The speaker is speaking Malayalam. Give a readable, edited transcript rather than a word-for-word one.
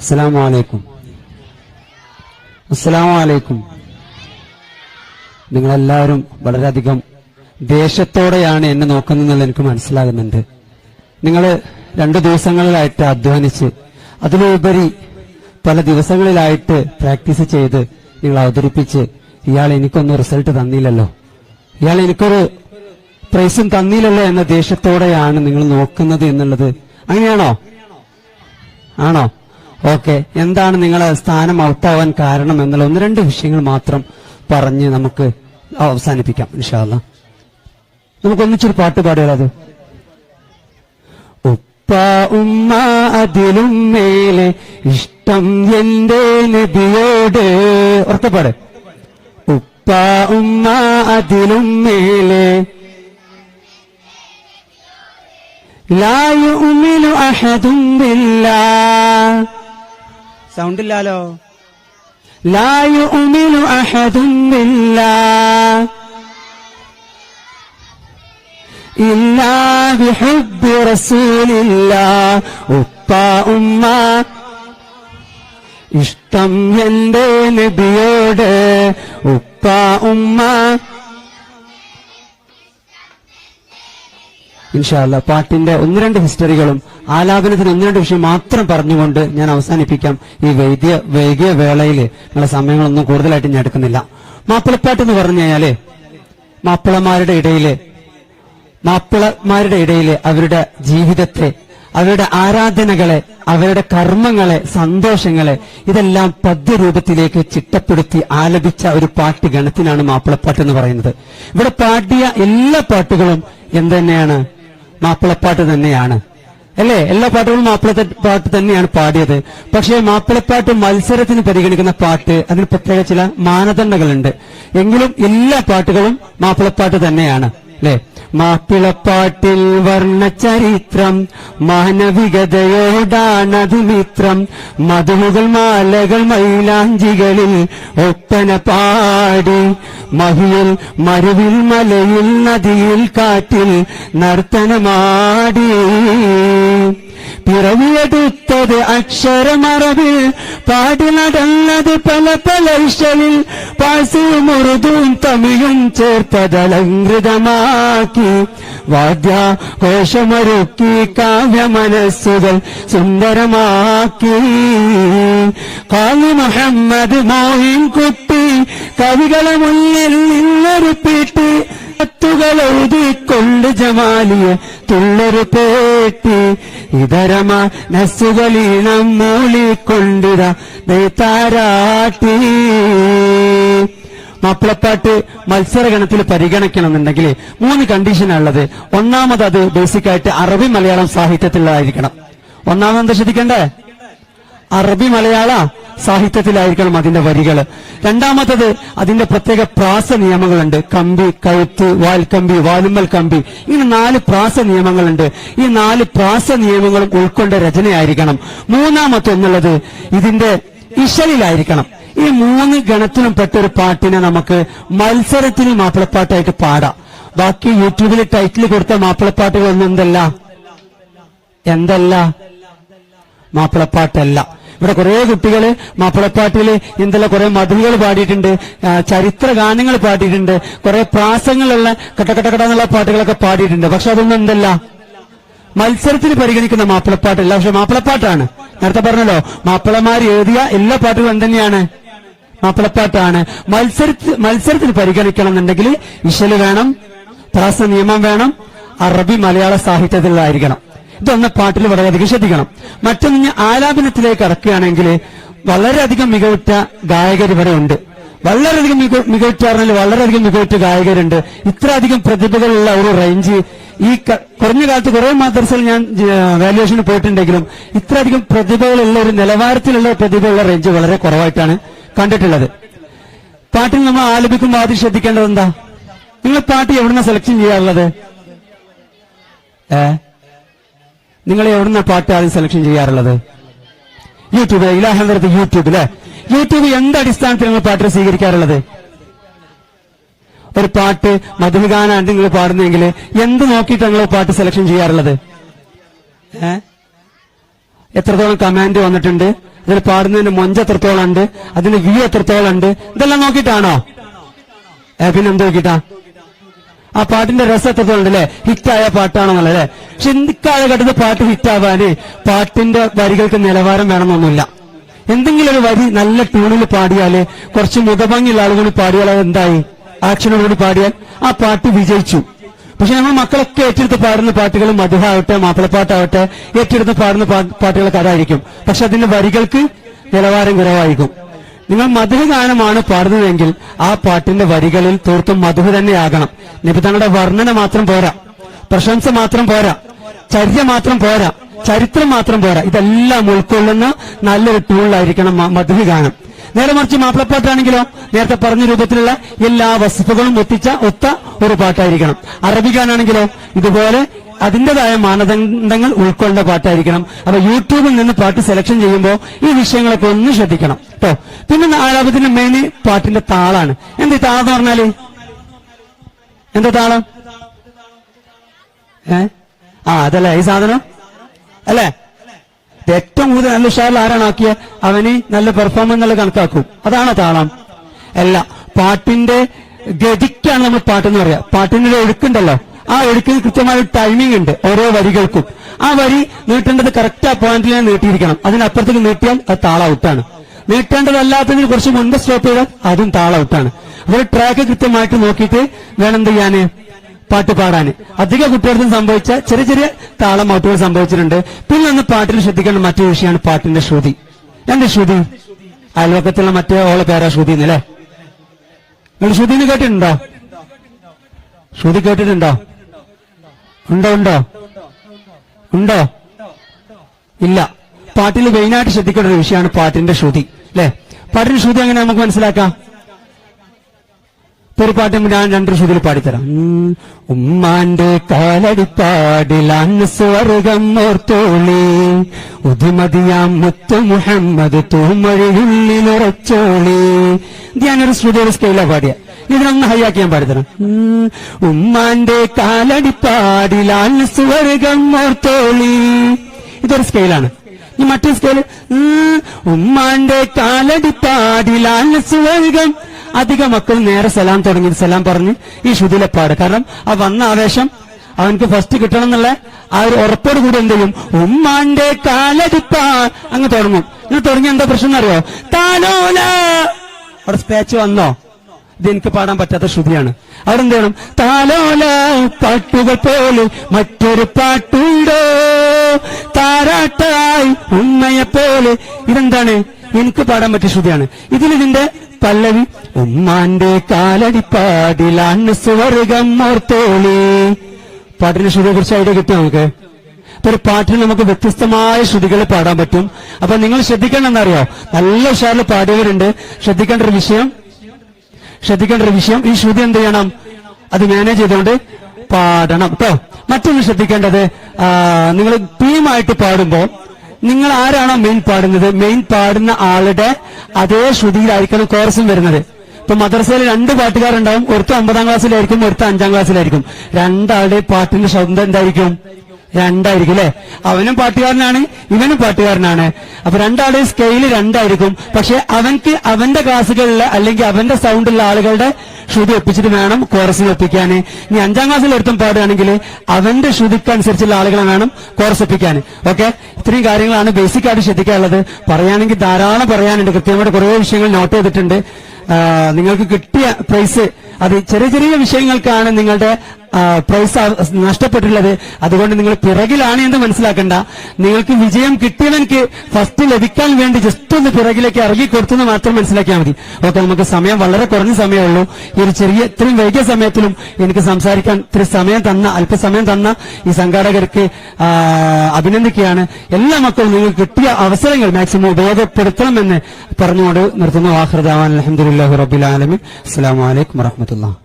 അസ്സലാമു അലൈക്കും. നിങ്ങളെല്ലാവരും വളരെയധികം ദേഷ്യത്തോടെയാണ് എന്നെ നോക്കുന്നതെന്ന് എനിക്ക് മനസ്സിലാകുന്നുണ്ട്. നിങ്ങൾ 2 ദിവസങ്ങളിലായിട്ട് അധ്വാനിച്ച് അതിലുപരി പല ദിവസങ്ങളിലായിട്ട് പ്രാക്ടീസ് ചെയ്ത് നിങ്ങൾ അവതരിപ്പിച്ച് ഇയാൾ എനിക്കൊന്നും റിസൾട്ട് തന്നില്ലല്ലോ, ഇയാൾ എനിക്കൊരു പ്രൈസും തന്നില്ലല്ലോ എന്ന ദേഷ്യത്തോടെയാണ് നിങ്ങൾ നോക്കുന്നത് എന്നുള്ളത് അങ്ങനെയാണോ? ആണോ? ഓക്കെ. എന്താണ് നിങ്ങളെ സ്ഥാനം ഔട്ടാവാൻ കാരണം എന്നുള്ള 1-2 വിഷയങ്ങൾ മാത്രം പറഞ്ഞ് നമുക്ക് അവസാനിപ്പിക്കാം ഇൻഷാ അല്ലാഹ്. നമുക്കൊന്നിച്ചൊരു പാട്ട് പാടിയാലോ? അത് ഉപ്പ ഉമ്മ അതിലും മേലെ ഇഷ്ടം എന്റെ നബിയോട്. ഉറക്കപ്പാട്. ഉപ്പ ഉമ്മ അതിലും മേലെ ലാ യുഅ്മിനു അഹദും ബില്ലാഹ്. സൗണ്ട് ഇല്ലാലോ. ലാ യുഅ്മിനു അഹദും ബില്ലാഹ് ഇല്ലാ ബിഹുബ്ബി റസൂലില്ലാഹ്. ഉപ്പ ഉമ്മ ഇഷ്ടം എന്റെ നബിയോട്. ഉപ്പ ഉമ്മ. ഇൻഷാ അല്ലാഹ് പാട്ടിന്റെ 1-2 ഹിസ്റ്ററികളും ആലാപനത്തിന് 1-2 വിഷയം മാത്രം പറഞ്ഞുകൊണ്ട് ഞാൻ അവസാനിപ്പിക്കാം. ഈ വൈകിയ വേളയിൽ നിങ്ങളുടെ സമയങ്ങളൊന്നും കൂടുതലായിട്ട് ഞാൻ എടുക്കുന്നില്ല. മാപ്പിളപ്പാട്ട് എന്ന് പറഞ്ഞു കഴിഞ്ഞാല് മാപ്പിളമാരുടെ ഇടയില് അവരുടെ ജീവിതത്തെ, അവരുടെ ആരാധനകളെ, അവരുടെ കർമ്മങ്ങളെ, സന്തോഷങ്ങളെ ഇതെല്ലാം പദ്യരൂപത്തിലേക്ക് ചിട്ടപ്പെടുത്തി ആലപിച്ച ഒരു പാട്ട് ഗണത്തിനാണ് മാപ്പിളപ്പാട്ട് എന്ന് പറയുന്നത്. ഇവിടെ പാടിയ എല്ലാ പാട്ടുകളും എന്തുതന്നെയാണ്? മാപ്പിളപ്പാട്ട് തന്നെയാണ്, അല്ലേ? എല്ലാ പാട്ടുകളും മാപ്പിളപ്പാട്ട് തന്നെയാണ് പാടിയത്. പക്ഷേ മാപ്പിളപ്പാട്ട് മത്സരത്തിന് പരിഗണിക്കുന്ന പാട്ട് അതിന് പ്രത്യേക ചില മാനദണ്ഡങ്ങളുണ്ട്. എങ്കിലും എല്ലാ പാട്ടുകളും മാപ്പിളപ്പാട്ട് തന്നെയാണ്, അല്ലേ? മാപ്പിളപ്പാട്ടിൽ വർണ്ണചരിത്രം മാനവികതയോടാണത് മിത്രം. മധുമുകൾ മാലകൾ മൈലാഞ്ചികളിൽ ഒപ്പന പാടി മഹിയിൽ മരുവിൽ മലയിൽ നദിയിൽ കാറ്റിൽ നർത്തനമാടി. പിറവിയെടുത്തത് അക്ഷരമറവിൽ പാടി നടന്നത് പല പല ഇഷലിൽ. പാഴ്സിയും ഉറുദുവും തമിഴും ചേർത്തതലങ്കൃതമാക്കി വാദ്യാഘോഷമൊരുക്കി കാവ്യമനസ്സുകൾ സുന്ദരമാക്കി. ഖാലി മുഹമ്മദ് മോഹിൻ കുട്ടി കവികളെ മുന്നിൽ നിന്നൊരു പീട്ടി. ുകളെഴുതിക്കൊണ്ട് ജമാലിയെ തുള്ളൊരു പേട്ടി. ഇതരമ നസ്സുകളീണം മൂളിക്കൊണ്ടിര നെയ്ത്താരാട്ടി. മാപ്പിളപ്പാട്ട് മത്സരഗണത്തിൽ പരിഗണിക്കണമെന്നുണ്ടെങ്കിൽ 3 കണ്ടീഷനാണുള്ളത്. ഒന്നാമത് അത് ബേസിക്കായിട്ട് അറബി മലയാളം സാഹിത്യത്തിലായിരിക്കണം. ഒന്നാമത് ശ്രദ്ധിക്കണ്ടേ? അറബി മലയാള സാഹിത്യത്തിലായിരിക്കണം അതിന്റെ വരികള്. രണ്ടാമത്തത് അതിന്റെ പ്രത്യേക പ്രാസ നിയമങ്ങളുണ്ട്. കമ്പി, കഴുത്ത്, വാൽക്കമ്പി, വാലുമ്മൽ കമ്പി, ഇങ്ങനെ 4 പ്രാസ നിയമങ്ങളുണ്ട്. ഈ 4 പ്രാസ നിയമങ്ങളും ഉൾക്കൊണ്ട രചനയായിരിക്കണം. മൂന്നാമത്തെ എന്നുള്ളത് ഇതിന്റെ ഇശലിലായിരിക്കണം. ഈ 3 ഗണത്തിലും പെട്ടൊരു പാട്ടിനെ നമുക്ക് മത്സരത്തിന് മാപ്പിളപ്പാട്ടായിട്ട് പാടാം. ബാക്കി യൂട്യൂബിൽ ടൈറ്റിൽ കൊടുത്ത മാപ്പിളപ്പാട്ടുകളൊന്നും എന്തല്ല മാപ്പിളപ്പാട്ടല്ല. ഇവിടെ കുറെ കുട്ടികള് മാപ്പിളപ്പാട്ടില് എന്തെല്ലാം കുറെ മധുകൾ പാടിയിട്ടുണ്ട്, ചരിത്ര ഗാനങ്ങൾ പാടിയിട്ടുണ്ട്, കുറെ പ്രാസങ്ങളുള്ള കട്ടക്കട്ടക്കട എന്നുള്ള പാട്ടുകളൊക്കെ പാടിയിട്ടുണ്ട്. പക്ഷെ അതൊന്നും മത്സരത്തിന് പരിഗണിക്കുന്ന മാപ്പിളപ്പാട്ടല്ല. പക്ഷെ മാപ്പിളപ്പാട്ടാണ്. നേരത്തെ പറഞ്ഞല്ലോ, മാപ്പിളമാർ എഴുതിയ എല്ലാ പാട്ടുകളും എന്തുതന്നെയാണ്? മാപ്പിളപ്പാട്ടാണ്. മത്സരത്തിന് പരിഗണിക്കണം എന്നുണ്ടെങ്കിൽ ഇശല് വേണം, പ്രാസ നിയമം വേണം, അറബി മലയാള സാഹിത്യത്തിലായിരിക്കണം. ഇതൊന്ന് പാട്ടിൽ വളരെയധികം ശ്രദ്ധിക്കണം. മറ്റൊന്ന് ആലാപനത്തിലേക്ക് കടക്കുകയാണെങ്കിൽ വളരെയധികം മികവുറ്റ ഗായകർ ഇവിടെ ഉണ്ട്. വളരെയധികം മികവുറ്റ പറഞ്ഞാൽ വളരെയധികം മികവുറ്റ ഗായകരുണ്ട്. ഇത്രയധികം പ്രതിഭകളുള്ള ഒരു റേഞ്ച് ഈ കുറഞ്ഞ കാലത്ത് കുറെ മദ്രസയിൽ ഞാൻ വാല്യുവേഷന് പോയിട്ടുണ്ടെങ്കിലും ഇത്രയധികം പ്രതിഭകളുള്ള ഒരു നിലവാരത്തിലുള്ള പ്രതിഭയുള്ള റേഞ്ച് വളരെ കുറവായിട്ടാണ് കണ്ടിട്ടുള്ളത്. പാട്ടിൽ നമ്മൾ ആലപിക്കുമ്പോൾ ആദ്യം ശ്രദ്ധിക്കേണ്ടത് എന്താ? നിങ്ങൾ പാട്ട് എവിടുന്ന സെലക്ഷൻ ചെയ്യാറുള്ളത്? നിങ്ങൾ എവിടുന്ന പാട്ട് ആദ്യം സെലക്ഷൻ ചെയ്യാറുള്ളത്? യൂട്യൂബ്. ഇലാഹന്തരത്ത് യൂട്യൂബ്. യൂട്യൂബ് എന്ത് അടിസ്ഥാനത്തിൽ നിങ്ങൾ പാട്ട് സ്വീകരിക്കാറുള്ളത്? ഒരു പാട്ട് മധുഗാനാണ് നിങ്ങൾ പാടുന്നതെങ്കിൽ എന്ത് നോക്കിയിട്ട് നിങ്ങൾ പാട്ട് സെലക്ഷൻ ചെയ്യാറുള്ളത്? എത്രത്തോളം കമാൻഡ് വന്നിട്ടുണ്ട്, ഇതിൽ പാടുന്നതിന്റെ മൊഞ്ച് എത്രത്തോളം ഉണ്ട്, അതിന്റെ വ്യൂ എത്രത്തോളം ഉണ്ട്, ഇതെല്ലാം നോക്കിയിട്ടാണോ? പിന്നെന്ത് നോക്കിയിട്ടാ? ആ പാട്ടിന്റെ രസം എത്രത്തോളം ഉണ്ട് അല്ലെ? ഹിറ്റായ പാട്ടാണെന്നല്ലേ അല്ലെ? പക്ഷെ ഇക്കാലഘട്ടത്തിൽ പാട്ട് ഹിറ്റാവാന് പാട്ടിന്റെ വരികൾക്ക് നിലവാരം വേണമെന്നൊന്നുമില്ല. എന്തെങ്കിലും ഒരു വരി നല്ല ട്യൂണിൽ പാടിയാല്, കുറച്ച് മുഖഭംഗിയുള്ള ആളുകൾ പാടിയാൽ എന്തായി? ആക്ഷനോടുകൂടി പാടിയാൽ ആ പാട്ട് വിജയിച്ചു. പക്ഷെ നമ്മൾ മക്കളൊക്കെ ഏറ്റെടുത്ത് പാടുന്ന പാട്ടുകൾ മധുഹാവട്ടെ മാപ്പിളപ്പാട്ടാവട്ടെ ഏറ്റെടുത്ത് പാടുന്ന പാട്ടുകളൊക്കെ അതായിരിക്കും. പക്ഷെ അതിന്റെ വരികൾക്ക് നിലവാരം കുറവായിരിക്കും. നിങ്ങൾ മധുഹ ഗാനമാണ് പാടുന്നതെങ്കിൽ ആ പാട്ടിന്റെ വരികളിൽ തീർത്തും മധുഹ തന്നെയാകണം. നിബിതങ്ങളുടെ വർണ്ണന മാത്രം പോരാ, പ്രശംസ മാത്രം പോരാ, ചര്യ മാത്രം പോരാ, ചരിത്രം മാത്രം പോരാ. ഇതെല്ലാം ഉൾക്കൊള്ളുന്ന നല്ലൊരു ടൂളിലായിരിക്കണം മധുഹ ഗാനം. നേരെ മറിച്ച് മാപ്പിളപ്പാട്ടാണെങ്കിലോ നേരത്തെ പറഞ്ഞ രൂപത്തിലുള്ള എല്ലാ വസ്തുക്കളും ഒത്ത ഒരു പാട്ടായിരിക്കണം. അറബി ഗാനാണെങ്കിലോ ഇതുപോലെ അതിന്റേതായ മാനദണ്ഡങ്ങൾ ഉൾക്കൊണ്ട പാട്ടായിരിക്കണം. അപ്പൊ യൂട്യൂബിൽ നിന്ന് പാട്ട് സെലക്ഷൻ ചെയ്യുമ്പോൾ ഈ വിഷയങ്ങളൊക്കെ ഒന്ന് ശ്രദ്ധിക്കണം കേട്ടോ. പിന്നെ ആലാപത്തിന്റെ മെയിൻ പാട്ടിന്റെ താളാണ്. എന്താ താളം എന്ന് പറഞ്ഞാല്? എന്താ താളം? അതല്ലേ ഈ സാധനം അല്ലേ? ഏറ്റവും കൂടുതൽ നല്ല ഉഷാറിൽ ആരാണ് ആക്കിയ അവന് നല്ല പെർഫോമൻസ് നല്ല കണക്കാക്കും. അതാണോ താളം? അല്ല, പാട്ടിന്റെ ഗതിക്കാണ് നമ്മൾ പാട്ടെന്ന് പറയാ. പാട്ടിന്റെ ഒരു ഒഴുക്കുണ്ടല്ലോ, ആ ഒഴുക്കിന് കൃത്യമായ ഒരു ടൈമിംഗ് ഉണ്ട് ഓരോ വരികൾക്കും. ആ വരി നീട്ടേണ്ടത് കറക്റ്റ് ആ പോയിന്റിൽ നീട്ടിയിരിക്കണം. അതിനപ്പുറത്തേക്ക് നീട്ടിയാൽ അത് താളം ഔട്ടാണ്. നീട്ടേണ്ടതല്ലാത്തതിന് കുറച്ച് മുൻപ് സ്റ്റോപ്പ് ചെയ്താൽ അതും താളം ഔട്ടാണ്. അപ്പോൾ ട്രാക്ക് കൃത്യമായിട്ട് നോക്കിയിട്ട് വേണം എന്ത് ചെയ്യാന്? പാട്ട് പാടാന്. അധിക കുട്ടികൾക്കും സംഭവിച്ച ചെറിയ ചെറിയ താളം ഔട്ടുകൾ സംഭവിച്ചിട്ടുണ്ട്. പിന്നെ ഒന്ന് പാട്ടിൽ ശ്രദ്ധിക്കേണ്ട മറ്റൊരു വിഷയമാണ് പാട്ടിന്റെ ശ്രുതി. എന്ത് ശ്രുതി? അയൽവക്കത്തുള്ള മറ്റേ ഓളെ പേരാ ശ്രുതി എന്നല്ലേ? നിങ്ങൾ ശ്രുതിന്ന് കേട്ടിട്ടുണ്ടോ? ശ്രുതി കേട്ടിട്ടുണ്ടോ? ഉണ്ടോ? ഇല്ല. പാട്ടിൽ മെയിനായിട്ട് ശ്രദ്ധിക്കേണ്ട ഒരു വിഷയമാണ് പാട്ടിന്റെ ശ്രുതി അല്ലെ? പാട്ടിന്റെ ശ്രുതി എങ്ങനെ നമുക്ക് മനസ്സിലാക്കാം? ഒരു പാട്ട് ഞാൻ രണ്ടു ശ്രുതിയിൽ പാടിത്തരാം. ഉമ്മാന്റെ കാലടിപ്പാടിലാണ് സ്വർഗം ഓർത്തോളി, ഉദിമതിയാം മുത്ത് മുഹമ്മദ് തൂമഴയുള്ളിലുറച്ചോളി. ഇത് ഞാനൊരു ശ്രുതിയുടെ സ്കെയിലാ പാടിയ. ഇതിനൊന്ന് ഹൈയാക്കി ഞാൻ പാടിത്തരാം. ഉമ്മാന്റെ കാലടിപ്പാടിലാണ് സ്വർഗം ഓർത്തോളി. ഇതൊരു സ്കെയിലാണ്. ഈ മറ്റൊരു സ്കെയില് ഉമ്മാന്റെ കാലടിപ്പാടിലാണ് സ്വർഗം. അധിക മക്കൾ നേരെ സലാം തുടങ്ങി സലാം പറഞ്ഞ് ഈ ശ്രുതിയിലെ പാട്. കാരണം ആ വന്ന ആവേശം അവനക്ക് ഫസ്റ്റ് കിട്ടണം എന്നുള്ള ആ ഒരു ഉറപ്പോട് കൂടി എന്ത് ചെയ്യും? ഉമ്മാന്റെ കാലടിപ്പാ അങ്ങ് തുടങ്ങും. ഇങ്ങനെ തുടങ്ങി എന്താ പ്രശ്നം അറിയോ? താലോല അവിടെ സ്പേച്ച് വന്നോ? ഇത് എനിക്ക് പാടാൻ പറ്റാത്ത ശ്രുതിയാണ്. അവിടെ എന്ത് ചെയ്യണം? താലോല പാട്ടുകൾ പോലെ മറ്റൊരു പാട്ടുണ്ടോ, താരാട്ടായി ഉമ്മയെ പോലെ. ഇതെന്താണ്? എനിക്ക് പാടാൻ പറ്റിയ ശ്രുതിയാണ്. ഇതിന്റെ പല്ലവി ഉമ്മാന്റെ കാലടിപ്പാടിലാണ് സ്വർഗം ഓർത്തോളി. പാട്ടിന്റെ ശ്രുതിയെ കുറിച്ച് ഐഡിയ കിട്ടും നമുക്ക്. അപ്പൊ ഒരു പാട്ടിന് നമുക്ക് വ്യത്യസ്തമായ ശ്രുതികൾ പാടാൻ പറ്റും. അപ്പൊ നിങ്ങൾ ശ്രദ്ധിക്കണം എന്നറിയോ? നല്ല ഉഷാറിൽ പാടിയവരുണ്ട്. ശ്രദ്ധിക്കേണ്ട ഒരു വിഷയം ഈ ശ്രുതി എന്ത് ചെയ്യണം? അത് മാനേജ് ചെയ്തുകൊണ്ട് പാടണം കേട്ടോ. മറ്റൊന്ന് ശ്രദ്ധിക്കേണ്ടത്, നിങ്ങൾ ടീമായിട്ട് പാടുമ്പോൾ നിങ്ങൾ ആരാണോ മെയിൻ പാടുന്നത്, മെയിൻ പാടുന്ന ആളുടെ അതേ ശ്രുതിയിലായിരിക്കണം കോറസും വരുന്നത്. ഇപ്പൊ മദ്രസയിൽ രണ്ട് പാട്ടുകാരുണ്ടാവും. ഒരുത്ത 9ാം ക്ലാസ്സിലായിരിക്കും, ഒരുത്ത 5ാം ക്ലാസ്സിലായിരിക്കും. രണ്ടാളുടെ പാട്ടിന്റെ ശബ്ദം എന്തായിരിക്കും? രണ്ടായിരിക്കും അല്ലെ? അവനും പാട്ടുകാരനാണ്, ഇവനും പാട്ടുകാരനാണ്. അപ്പൊ രണ്ടാളുടെയും സ്കെയില് രണ്ടായിരിക്കും. പക്ഷെ അവൻക്ക് അവന്റെ ക്ലാസ്സുകളിലെ അല്ലെങ്കിൽ അവന്റെ സൗണ്ടുള്ള ആളുകളുടെ ശ്രുതി ഒപ്പിച്ചിട്ട് വേണം കോറസിന് ഒപ്പിക്കാന്. ഇനി 5ാം ക്ലാസ്സിൽ ഒരുത്തം പാടുകയാണെങ്കിൽ അവന്റെ ശ്രുതിക്കനുസരിച്ചുള്ള ആളുകളെ വേണം കോറസ് ഒപ്പിക്കാൻ. ഓക്കെ, ഇത്രയും കാര്യങ്ങളാണ് ബേസിക് ആയിട്ട് ശ്രദ്ധിക്കാനുള്ളത്. പറയുകയാണെങ്കിൽ ധാരാളം പറയാനുണ്ട്. കൃത്യമായിട്ട് കുറെ വിഷയങ്ങൾ നോട്ട് ചെയ്തിട്ടുണ്ട്. നിങ്ങൾക്ക് കിട്ടിയ പ്രൈസ് അത് ചെറിയ ചെറിയ വിഷയങ്ങൾക്കാണ് നിങ്ങളുടെ പ്രൈസ് നഷ്ടപ്പെട്ടുള്ളത്. അതുകൊണ്ട് നിങ്ങൾ പിറകിലാണ് എന്ന് മനസ്സിലാക്കണ്ട. നിങ്ങൾക്ക് വിജയം കിട്ടിയവൻക്ക് ഫസ്റ്റ് ലഭിക്കാൻ വേണ്ടി ജസ്റ്റ് ഒന്ന് പിറകിലേക്ക് ഇറങ്ങി കൊടുത്തെന്ന് മാത്രം മനസ്സിലാക്കിയാൽ മതി. ഓക്കെ, നമുക്ക് സമയം വളരെ കുറഞ്ഞ സമയമുള്ളൂ. ഈ ഒരു ഇത്രയും വൈകിയ സമയത്തിലും എനിക്ക് സംസാരിക്കാൻ ഇത്തിരി അല്പസമയം തന്ന ഈ സംഘാടകർക്ക് അഭിനന്ദിക്കുകയാണ്. എല്ലാ മക്കളും നിങ്ങൾക്ക് കിട്ടിയ അവസരങ്ങൾ മാക്സിമം ഉപയോഗപ്പെടുത്തണമെന്ന് പറഞ്ഞുകൊണ്ട് നിർത്തുന്നു. ആഖിറു ദഅവാന അൽഹംദുലില്ലാഹി റബ്ബിൽ ആലമീൻ. അസ്സലാമു അലൈക്കും വറഹ്മത്തുള്ളാഹി.